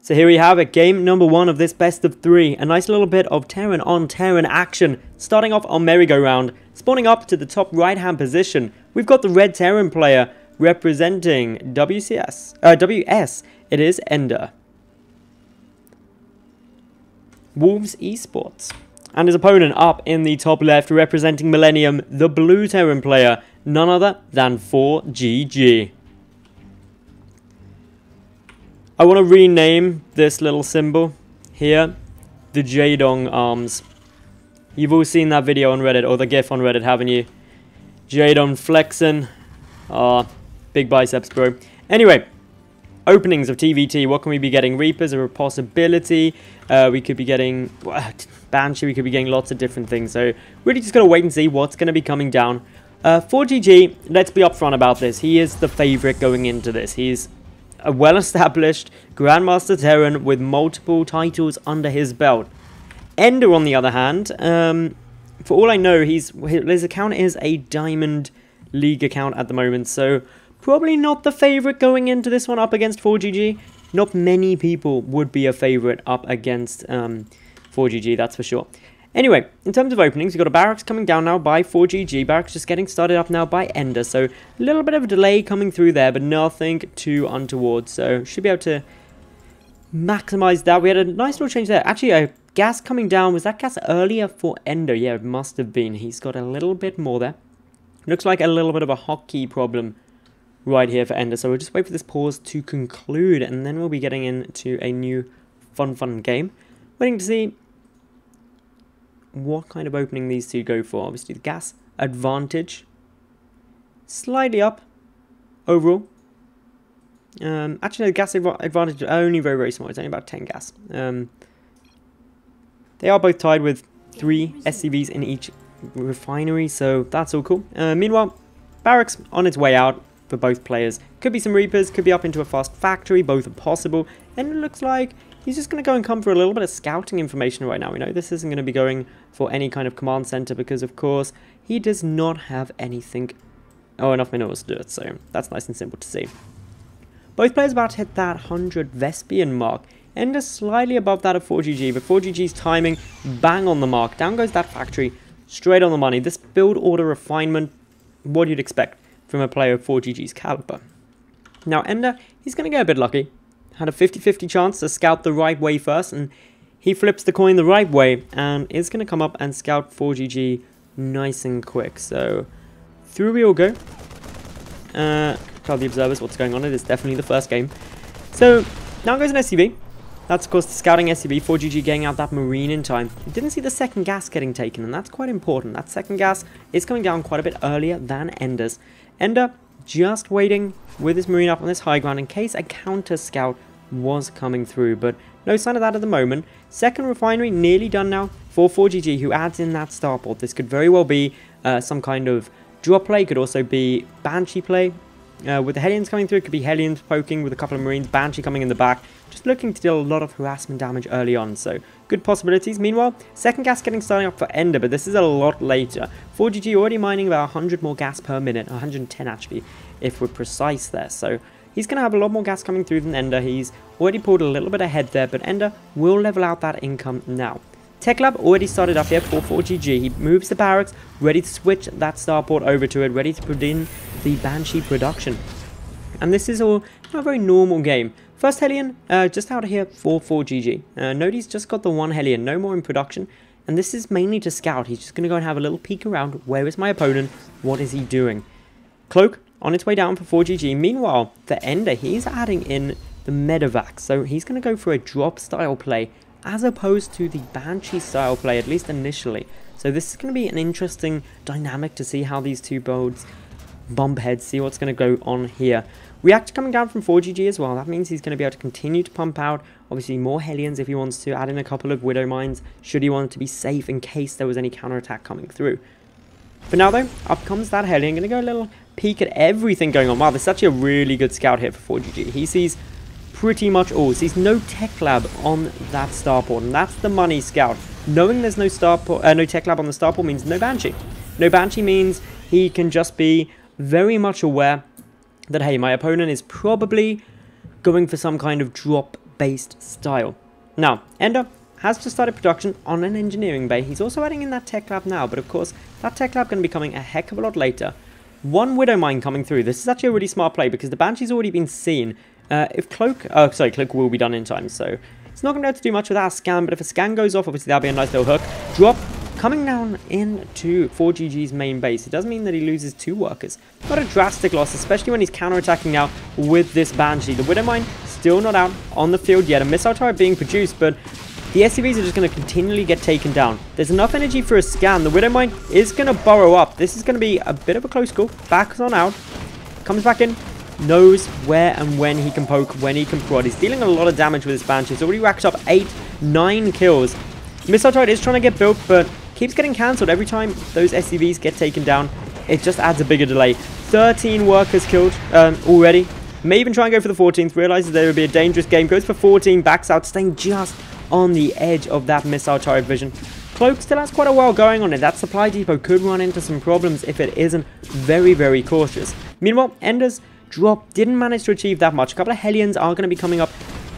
So here we have it, game number 1 of this best of 3. A nice little bit of Terran on Terran action. Starting off on merry-go-round, spawning up to the top right-hand position. We've got the red Terran player representing WS. It is EnDeR. Wolves Esports. And his opponent up in the top left representing Millennium, the blue Terran player, none other than ForGG. I want to rename this little symbol here, the Jadong arms. You've all seen that video on Reddit, or the GIF on Reddit, haven't you? Jadong flexing. Big biceps, bro. Anyway, openings of TvT. What can we be getting? Reapers are a possibility. We could be getting Banshee. We could be getting lots of different things. So really just got to wait and see what's going to be coming down. ForGG, let's be upfront about this. He is the favorite going into this. He's a well-established Grandmaster Terran with multiple titles under his belt. EnDeR, on the other hand, for all I know, his account is a Diamond League account at the moment, so probably not the favorite going into this one up against ForGG. Not many people would be a favorite up against ForGG, that's for sure. Anyway, in terms of openings, we've got a Barracks coming down now by ForGG. Barracks just getting started up now by EnDeR. So a little bit of a delay coming through there, but nothing too untoward. So should be able to maximize that. We had a nice little change there. Actually, a gas coming down. Was that gas earlier for EnDeR? Yeah, it must have been. He's got a little bit more there. Looks like a little bit of a hotkey problem right here for EnDeR. So we'll just wait for this pause to conclude, and then we'll be getting into a new fun game. Waiting to see what kind of opening these two go for. Obviously, the gas advantage slightly up overall. Actually, the gas advantage is only very small. It's only about 10 gas. They are both tied with 3 SCVs in each refinery, so that's all cool. Meanwhile, Barracks on its way out for both players. Could be some Reapers, could be up into a fast factory, both are possible. And it looks like he's just going to go and come for a little bit of scouting information right now. We know this isn't going to be going for any kind of command center because, of course, he does not have anything, enough minerals to do it. So that's nice and simple to see. Both players about to hit that 100 Vespian mark. EnDeR slightly above that of ForGG, but ForGG's timing, bang on the mark. Down goes that factory, straight on the money. This build order refinement, what you'd expect from a player of ForGG's caliber. Now, EnDeR, he's going to get a bit lucky. Had a 50-50 chance to scout the right way first, and he flips the coin the right way, and is going to come up and scout ForGG nice and quick. So, through we all go. Tell the observers what's going on. It is definitely the first game. So, now goes an SCV. That's, of course, the scouting SCV. ForGG getting out that Marine in time. Didn't see the second gas getting taken, and that's quite important. That second gas is coming down quite a bit earlier than EnDeR's. EnDeR just waiting with his Marine up on this high ground in case a counter scout was coming through, but no sign of that at the moment. Second refinery nearly done now for ForGG, who adds in that starport. This could very well be some kind of drop play, could also be Banshee play. With the Hellions coming through, it could be Hellions poking with a couple of Marines, Banshee coming in the back, just looking to deal a lot of harassment damage early on, so good possibilities. Meanwhile, second gas getting starting up for EnDeR, but this is a lot later. ForGG already mining about 100 more gas per minute, 110 actually, if we're precise there, so he's going to have a lot more gas coming through than EnDeR. He's already pulled a little bit ahead there, but EnDeR will level out that income now. Tech Lab already started up here for ForGG. He moves the Barracks, ready to switch that starport over to it, ready to put in the Banshee production. And this is all a very normal game. First Hellion, just out of here for ForGG. Noti's just got the one Hellion, no more in production. And this is mainly to scout. He's just going to go and have a little peek around. Where is my opponent? What is he doing? Cloak on its way down for ForGG. Meanwhile, the EnDeR, he's adding in the Medevac. So he's going to go for a drop style play as opposed to the Banshee style play, at least initially. So this is going to be an interesting dynamic to see how these two builds bump heads, see what's going to go on here. Reactor coming down from ForGG as well. That means he's going to be able to continue to pump out, obviously, more Hellions if he wants to, add in a couple of Widow Mines, should he want to be safe in case there was any counterattack coming through. For now, though, up comes that Hellion. Going to go a little peek at everything going on. Wow, this is actually a really good scout here for ForGG. He sees pretty much all. Sees no Tech Lab on that starport, and that's the money scout. Knowing there's no no Tech Lab on the starport means no Banshee. No Banshee means he can just be very much aware that, hey, my opponent is probably going for some kind of drop based style. Now, EnDeR has just started production on an engineering bay. He's also adding in that tech lab now, but of course, that tech lab going to be coming a heck of a lot later. One Widow Mine coming through. This is actually a really smart play because the Banshee's already been seen. If Cloak, Cloak will be done in time, so it's not going to be able to do much with our scan, but if a scan goes off, obviously that'll be a nice little hook. Drop coming down into ForGG's main base. It does mean that he loses 2 workers. Not a drastic loss, especially when he's counter-attacking now with this Banshee. The Widow Mine still not out on the field yet. A missile turret being produced, but the SCVs are just going to continually get taken down. There's enough energy for a scan. The Widow Mine is going to burrow up. This is going to be a bit of a close call. Backs on out. Comes back in. Knows where and when he can poke, when he can prod. He's dealing a lot of damage with his Banshee. He's already racked up 8, 9 kills. Missile turret is trying to get built, but keeps getting cancelled every time those SCVs get taken down. It just adds a bigger delay. 13 workers killed already. May even try and go for the 14th. Realizes there would be a dangerous game. Goes for 14. Backs out. Staying just on the edge of that missile turret vision. Cloak still has quite a while going on it. That supply depot could run into some problems if it isn't very, very cautious. Meanwhile, EnDeR's drop didn't manage to achieve that much. A couple of Hellions are going to be coming up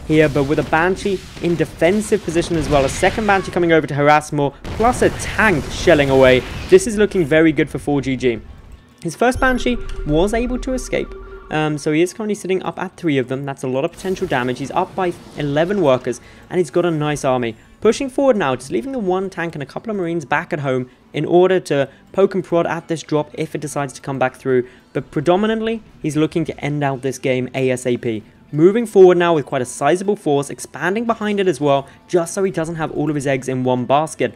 here, but with a Banshee in defensive position as well. A second Banshee coming over to harass more, plus a tank shelling away. This is looking very good for ForGG. His first Banshee was able to escape, so he is currently sitting up at 3 of them. That's a lot of potential damage. He's up by 11 workers, and he's got a nice army. Pushing forward now, just leaving the 1 tank and a couple of Marines back at home in order to poke and prod at this drop if it decides to come back through. But predominantly, he's looking to end out this game ASAP. Moving forward now with quite a sizable force, expanding behind it as well, just so he doesn't have all of his eggs in one basket.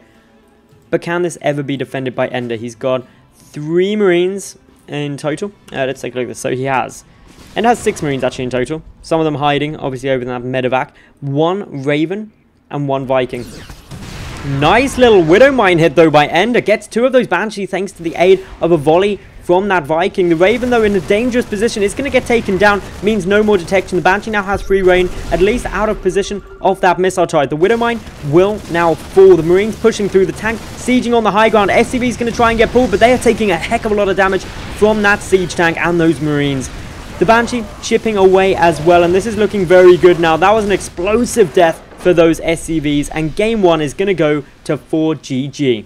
But can this ever be defended by EnDeR? He's got 3 Marines in total. Let's take a look at this. So he has. EnDeR has 6 Marines actually in total. Some of them hiding, obviously over in that medevac. 1 Raven and 1 Viking. Nice little Widow Mine hit though by EnDeR. Gets 2 of those Banshees thanks to the aid of a volley from that Viking. The Raven, though, in a dangerous position, is going to get taken down. Means no more detection. The Banshee now has free reign, at least out of position of that missile turret. The Widow Mine will now fall. The Marines pushing through. The tank sieging on the high ground. SCV is going to try and get pulled, but they are taking a heck of a lot of damage from that siege tank and those Marines. The Banshee chipping away as well, and this is looking very good now. That was an explosive death for those SCVs, and game 1 is going to go to ForGG.